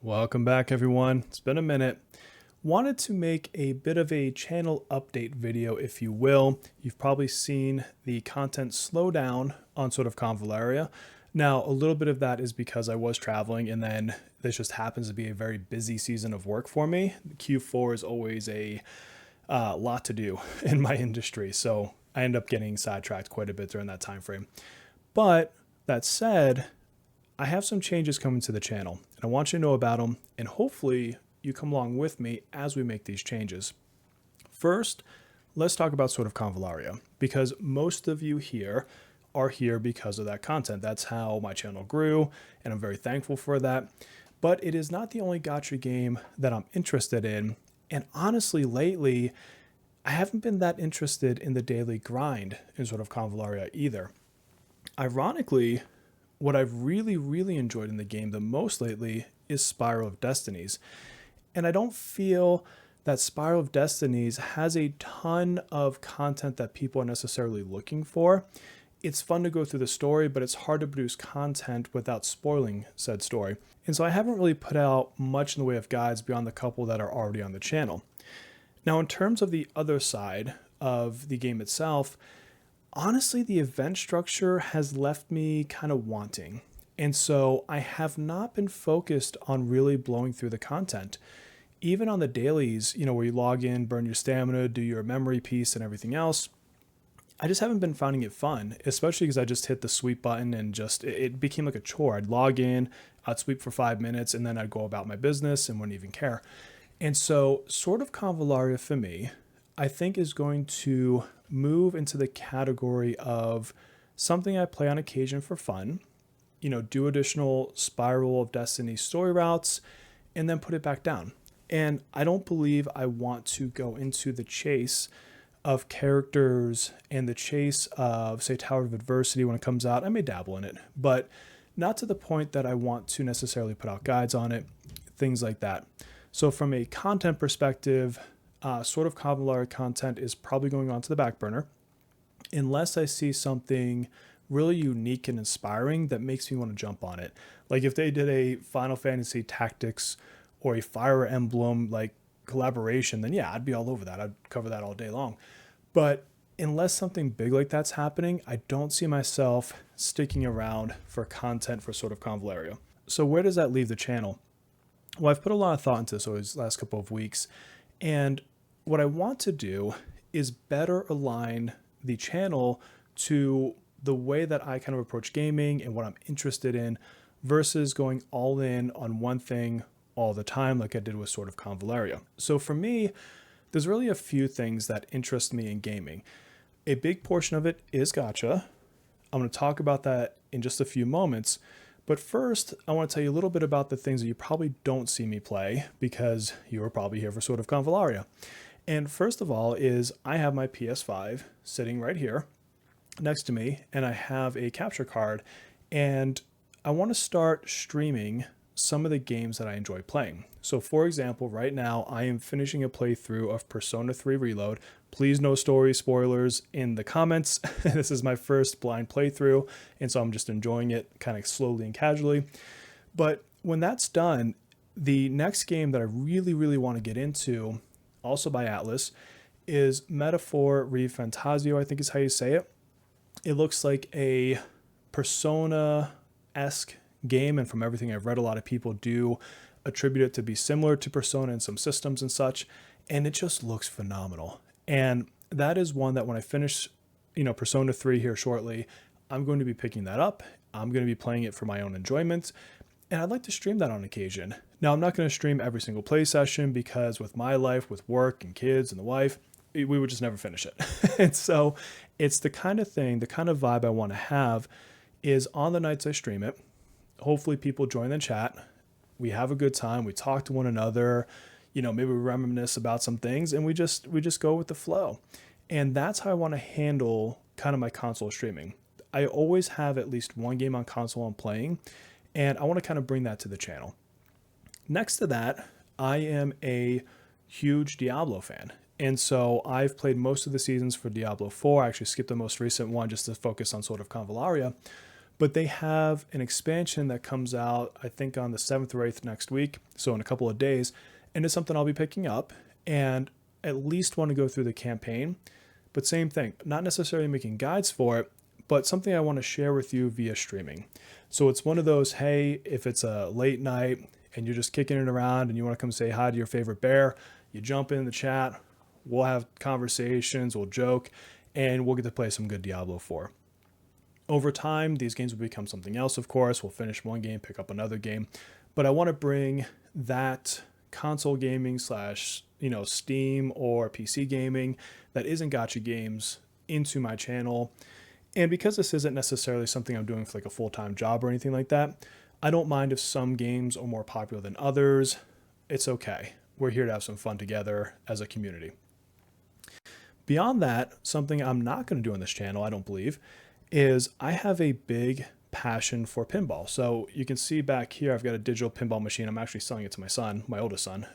Welcome back, everyone. It's been a minute. Wanted to make a bit of a channel update video, if you will. You've probably seen the content slow down on Sword of Convallaria. Now, a little bit of that is because I was traveling, and then this just happens to be a very busy season of work for me. Q4 is always a lot to do in my industry, so I end up getting sidetracked quite a bit during that time frame. But that said, I have some changes coming to the channel, and I want you to know about them, and hopefully you come along with me as we make these changes. First, let's talk about Sword of Convallaria, because most of you here are here because of that content. That's how my channel grew, and I'm very thankful for that. But it is not the only gacha game that I'm interested in, and honestly, lately, I haven't been that interested in the daily grind in Sword of Convallaria either. Ironically, what I've really enjoyed in the game the most lately is Spiral of Destinies. And I don't feel that Spiral of Destinies has a ton of content that people are necessarily looking for. It's fun to go through the story, but it's hard to produce content without spoiling said story. And so I haven't really put out much in the way of guides beyond the couple that are already on the channel. Now, in terms of the other side of the game itself, honestly, the event structure has left me kind of wanting. And so I have not been focused on really blowing through the content. Even on the dailies, where you log in, burn your stamina, do your memory piece and everything else, I just haven't been finding it fun, especially because I just hit the sweep button and it became like a chore. I'd log in, I'd sweep for 5 minutes, and then I'd go about my business and wouldn't even care. And so Sword of Convallaria for me, I think is going to move into the category of something I play on occasion for fun, do additional Spiral of Destiny story routes, and then put it back down. And I don't believe I want to go into the chase of characters and the chase of, say, Tower of Adversity when it comes out. I may dabble in it, but not to the point that I want to necessarily put out guides on it, things like that. So from a content perspective, Sword of Convallaria content is probably going on to the back burner unless I see something really unique and inspiring that makes me want to jump on it. Like if they did a Final Fantasy Tactics or a Fire Emblem like collaboration, then yeah, I'd be all over that. I'd cover that all day long. But unless something big like that's happening, I don't see myself sticking around for content for Sword of Convallaria. So where does that leave the channel? Well, I've put a lot of thought into this over these last couple of weeks, and what I want to do is better align the channel to the way that I kind of approach gaming and what I'm interested in versus going all in on one thing all the time like I did with Sword of Convallaria. So for me, there's really a few things that interest me in gaming. A big portion of it is gacha. I'm going to talk about that in just a few moments. But first, I want to tell you a little bit about the things that you probably don't see me play because you are probably here for Sword of Convallaria. And first of all is I have my PS5 sitting right here next to me, and I have a capture card, and I want to start streaming some of the games that I enjoy playing. So for example, right now I am finishing a playthrough of Persona 3 Reload. Please no story spoilers in the comments. This is my first blind playthrough, and so I'm just enjoying it kind of slowly and casually. But when that's done, the next game that I really want to get into, also by Atlas, is Metaphor Refantasio, I think is how you say it. It looks like a Persona-esque game, and from everything I've read, a lot of people do attribute it to be similar to Persona in some systems and such, and it just looks phenomenal. And that is one that when I finish, Persona 3 here shortly, I'm going to be picking that up. I'm going to be playing it for my own enjoyment, and I'd like to stream that on occasion. Now, I'm not going to stream every single play session because with my life, with work and kids and the wife, we would just never finish it. And so it's the kind of thing, the kind of vibe I want to have is on the nights I stream it, hopefully people join the chat. We have a good time. We talk to one another, maybe we reminisce about some things, and we just go with the flow. And that's how I want to handle kind of my console streaming. I always have at least one game on console I'm playing, and I want to kind of bring that to the channel. Next to that, I am a huge Diablo fan. And so I've played most of the seasons for Diablo 4. I actually skipped the most recent one just to focus on Sword of Convallaria. But they have an expansion that comes out, I think, on the 7th or 8th next week, so in a couple of days, and it's something I'll be picking up and at least want to go through the campaign. But same thing, not necessarily making guides for it, but something I want to share with you via streaming. So it's one of those, hey, if it's a late night and you're just kicking it around and you want to come say hi to your favorite bear, you jump in the chat, we'll have conversations, we'll joke, and we'll get to play some good Diablo 4. Over time, these games will become something else, of course. We'll finish one game, pick up another game. But I want to bring that console gaming slash, Steam or PC gaming that isn't Gatcha Games into my channel. And because this isn't necessarily something I'm doing for like a full-time job or anything like that, I don't mind if some games are more popular than others. It's okay. We're here to have some fun together as a community. Beyond that, something I'm not going to do on this channel, I don't believe, is I have a big passion for pinball. So you can see back here, I've got a digital pinball machine. I'm actually selling it to my son, my oldest son.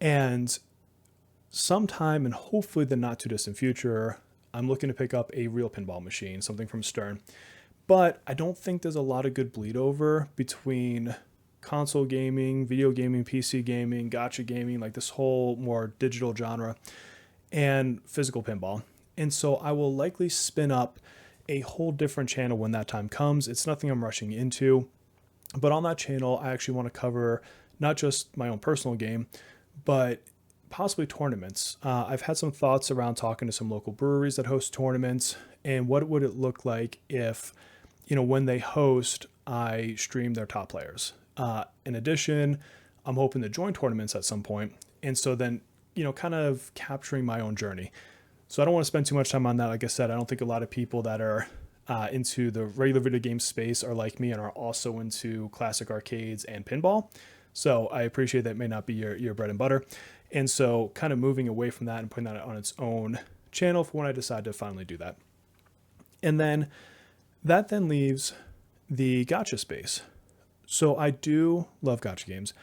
And sometime, and hopefully the not too distant future, I'm looking to pick up a real pinball machine, something from Stern. But I don't think there's a lot of good bleed over between console gaming, video gaming, PC gaming, Gatcha gaming, like this whole more digital genre, and physical pinball. And so I will likely spin up a whole different channel when that time comes. It's nothing I'm rushing into, but on that channel, I actually want to cover not just my own personal game, but possibly tournaments. I've had some thoughts around talking to some local breweries that host tournaments, and what would it look like if, when they host, I stream their top players. In addition, I'm hoping to join tournaments at some point, and so then, kind of capturing my own journey. So I don't want to spend too much time on that. Like I said, I don't think a lot of people that are into the regular video game space are like me and are also into classic arcades and pinball. So I appreciate that may not be your bread and butter. And so kind of moving away from that and putting that on its own channel for when I decide to finally do that. And then that then leaves the Gatcha space. So I do love Gatcha games.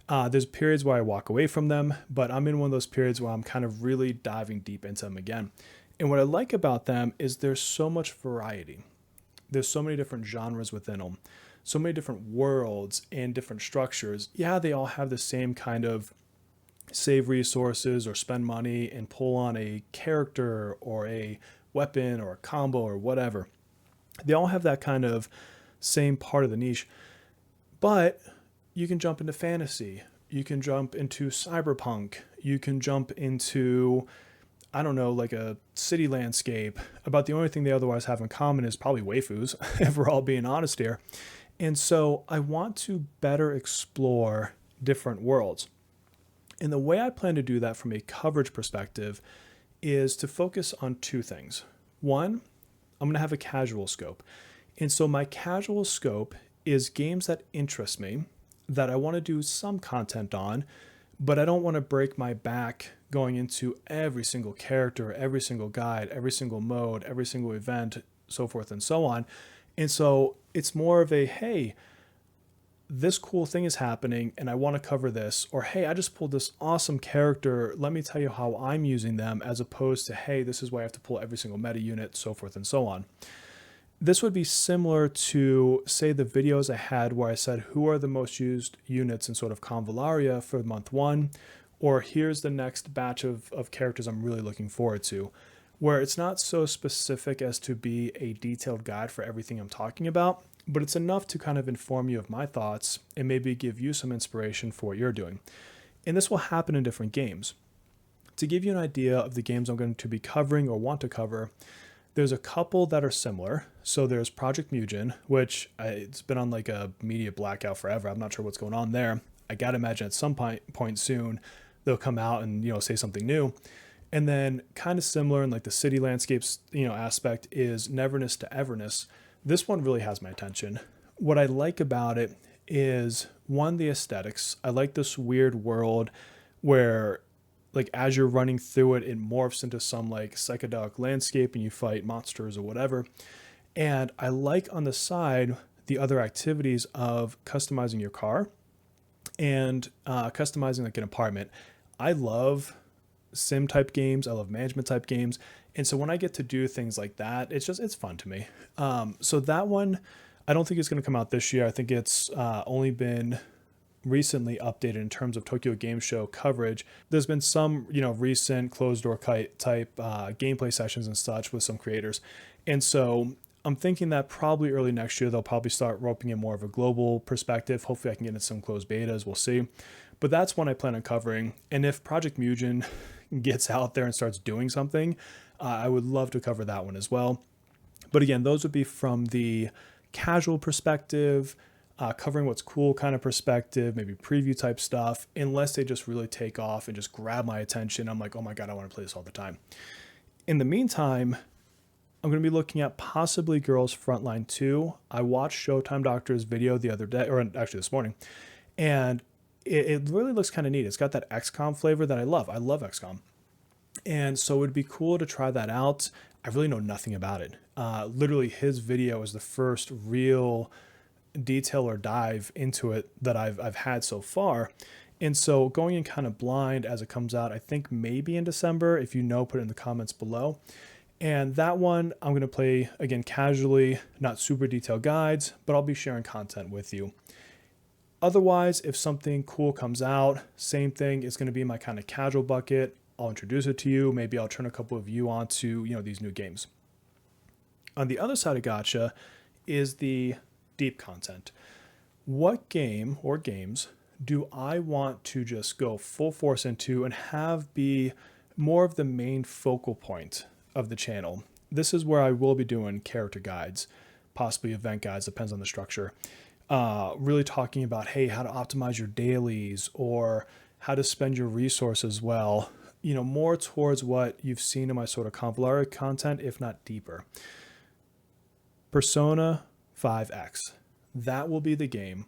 There's periods where I walk away from them, but I'm in one of those periods where I'm kind of really diving deep into them again. And what I like about them is there's so much variety. There's so many different genres within them, so many different worlds and different structures. Yeah, they all have the same kind of save resources or spend money and pull on a character or a weapon or a combo or whatever. They all have that kind of same part of the niche, but you can jump into fantasy, you can jump into cyberpunk, you can jump into, I don't know, like a city landscape. About the only thing they otherwise have in common is probably waifus, if we're all being honest here. And so I want to better explore different worlds. And the way I plan to do that from a coverage perspective is to focus on two things. One, I'm going to have a casual scope. And so my casual scope is games that interest me, that I want to do some content on, but I don't want to break my back going into every single character, every single guide, every single mode, every single event, so forth and so on. And so it's more of a, hey, this cool thing is happening and I want to cover this, or hey, I just pulled this awesome character, let me tell you how I'm using them, as opposed to, hey, this is why I have to pull every single meta unit, so forth and so on. This would be similar to, say, the videos I had where I said, who are the most used units in Sword of Convallaria for month 1, or here's the next batch of characters I'm really looking forward to, where it's not so specific as to be a detailed guide for everything I'm talking about, but it's enough to kind of inform you of my thoughts and maybe give you some inspiration for what you're doing. And this will happen in different games. To give you an idea of the games I'm going to be covering or want to cover, there's a couple that are similar. So there's Project Mugen, which it's been on like a media blackout forever. I'm not sure what's going on there. I got to imagine at some point soon they'll come out and, say something new. And then kind of similar in like the city landscapes, aspect is Neverness to Everness. This one really has my attention. What I like about it is, one, the aesthetics. I like this weird world where, like, as you're running through it, it morphs into some like psychedelic landscape and you fight monsters or whatever. And I like on the side the other activities of customizing your car and customizing like an apartment. I love sim type games. I love management type games. And so when I get to do things like that, it's fun to me. So that one, I don't think it's going to come out this year. I think it's only been recently updated in terms of Tokyo Game Show coverage. There's been some, recent closed door type gameplay sessions and such with some creators. And so I'm thinking that probably early next year, they'll probably start roping in more of a global perspective. Hopefully I can get into some closed betas. We'll see. But that's one I plan on covering. And if Project Mugen gets out there and starts doing something, I would love to cover that one as well. But again, those would be from the casual perspective, covering what's cool kind of perspective, maybe preview type stuff, unless they just really take off and just grab my attention. I'm like, oh my God, I want to play this all the time. In the meantime, I'm going to be looking at possibly Girls Frontline 2. I watched Showtime Doctor's video the other day, or actually this morning, and it really looks kind of neat. It's got that XCOM flavor that I love. I love XCOM. And so it would be cool to try that out. I really know nothing about it. Literally, his video is the first real detail or dive into it that I've had so far. And so going in kind of blind as it comes out, I think maybe in December. If you know, put it in the comments below. And that one I'm going to play, again, casually, not super detailed guides, but I'll be sharing content with you. Otherwise, if something cool comes out, same thing, it's going to be my kind of casual bucket. I'll introduce it to you. Maybe I'll turn a couple of you on to, these new games. On the other side of Gatcha is the deep content. What game or games do I want to just go full force into and have be more of the main focal point of the channel? This is where I will be doing character guides, possibly event guides, depends on the structure. Really talking about, hey, how to optimize your dailies or how to spend your resources well, more towards what you've seen in my Sword of Convallaria content, if not deeper. Persona 5X. That will be the game,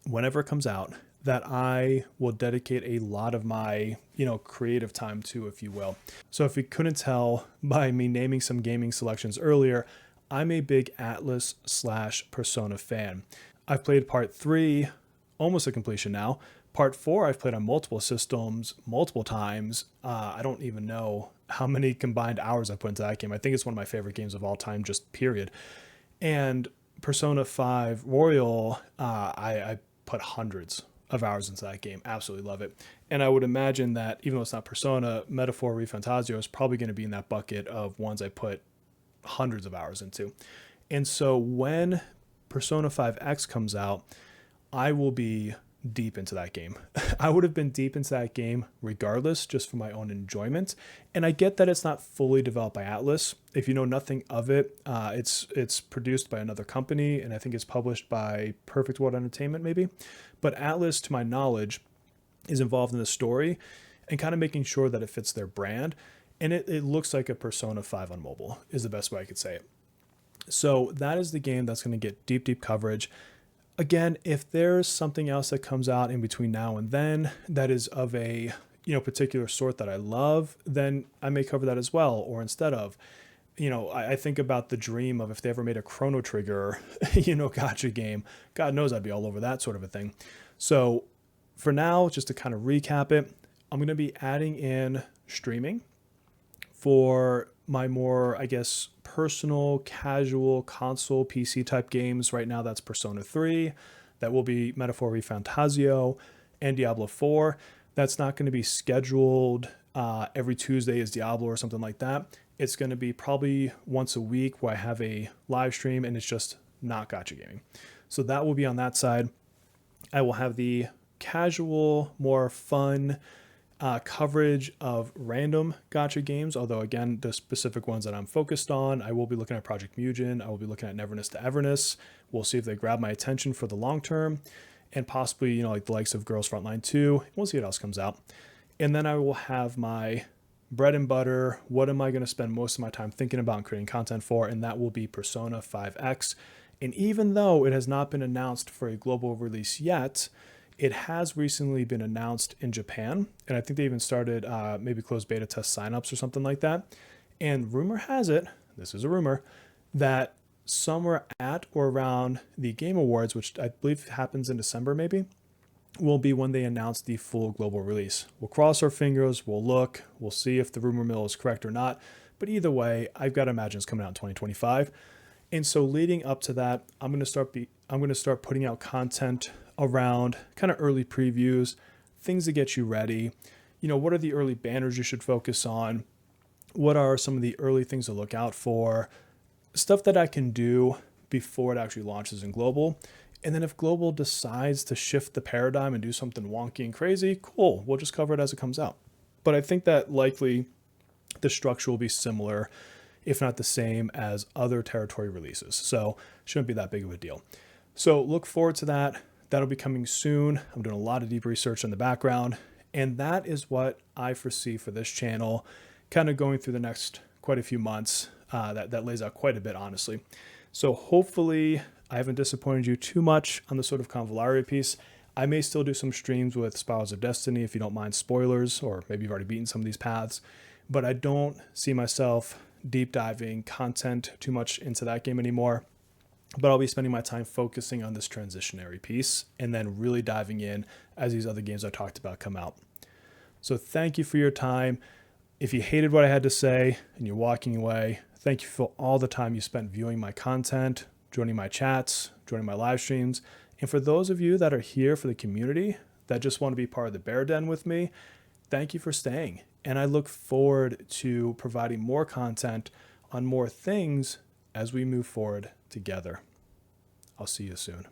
whenever it comes out, that I will dedicate a lot of my, creative time to, if you will. So if you couldn't tell by me naming some gaming selections earlier, I'm a big Atlas/Persona fan. I've played part 3, almost to completion now. Part 4, I've played on multiple systems, multiple times. I don't even know how many combined hours I put into that game. I think it's one of my favorite games of all time, just period. And Persona 5 Royal, I put hundreds of hours into that game. Absolutely love it. And I would imagine that even though it's not Persona, Metaphor ReFantazio is probably going to be in that bucket of ones I put hundreds of hours into. And so when Persona 5X comes out, I will be deep into that game. I would have been deep into that game regardless, just for my own enjoyment. And I get that it's not fully developed by Atlas. If you know nothing of it, it's produced by another company, and I think it's published by Perfect World Entertainment, maybe. But Atlas, to my knowledge, is involved in the story and kind of making sure that it fits their brand. And it looks like a Persona 5 on mobile is the best way I could say it. So that is the game that's going to get deep coverage. Again, if there's something else that comes out in between now and then that is of a particular sort that I love, then I may cover that as well. Or instead of, I think about the dream of if they ever made a Chrono Trigger, Gatcha game. God knows I'd be all over that sort of a thing. So for now, just to kind of recap it, I'm going to be adding in streaming for my more, I guess, personal, casual, console, PC type games. Right now, that's Persona 3. That will be Metaphor ReFantazio and Diablo 4. That's not going to be scheduled every Tuesday is Diablo or something like that. It's going to be probably once a week where I have a live stream and it's just not Gatcha Gaming. So that will be on that side. I will have the casual, more fun coverage of random Gatcha games, although again, the specific ones that I'm focused on, I will be looking at Project Mugen, I will be looking at Neverness to Everness. We'll see if they grab my attention for the long term, and possibly, like the likes of Girls Frontline 2. We'll see what else comes out. And then I will have my bread and butter, what am I going to spend most of my time thinking about and creating content for, and that will be Persona 5X. And even though it has not been announced for a global release yet, it has recently been announced in Japan, and I think they even started maybe closed beta test signups or something like that. And rumor has it, this is a rumor, that somewhere at or around the Game Awards, which I believe happens in December maybe, will be when they announce the full global release. We'll cross our fingers, we'll look, we'll see if the rumor mill is correct or not. But either way, I've got to imagine it's coming out in 2025. And so leading up to that, I'm going to start putting out content around kind of early previews, things to get you ready. You know, what are the early banners you should focus on? What are some of the early things to look out for? Stuff that I can do before it actually launches in global. And then if global decides to shift the paradigm and do something wonky and crazy, cool, we'll just cover it as it comes out. But I think that likely the structure will be similar, if not the same, as other territory releases. So shouldn't be that big of a deal. So look forward to that. That'll be coming soon. I'm doing a lot of deep research in the background. And that is what I foresee for this channel, kind of going through the next quite a few months. That lays out quite a bit, honestly. So hopefully I haven't disappointed you too much on the Sword of Convallaria piece. I may still do some streams with Spirals of Destiny if you don't mind spoilers, or maybe you've already beaten some of these paths. But I don't see myself deep diving content too much into that game anymore. But I'll be spending my time focusing on this transitionary piece and then really diving in as these other games I talked about come out. So thank you for your time. If you hated what I had to say and you're walking away, thank you for all the time you spent viewing my content, joining my chats, joining my live streams. And for those of you that are here for the community that just want to be part of the Bear Den with me, thank you for staying. And I look forward to providing more content on more things as we move forward together. I'll see you soon.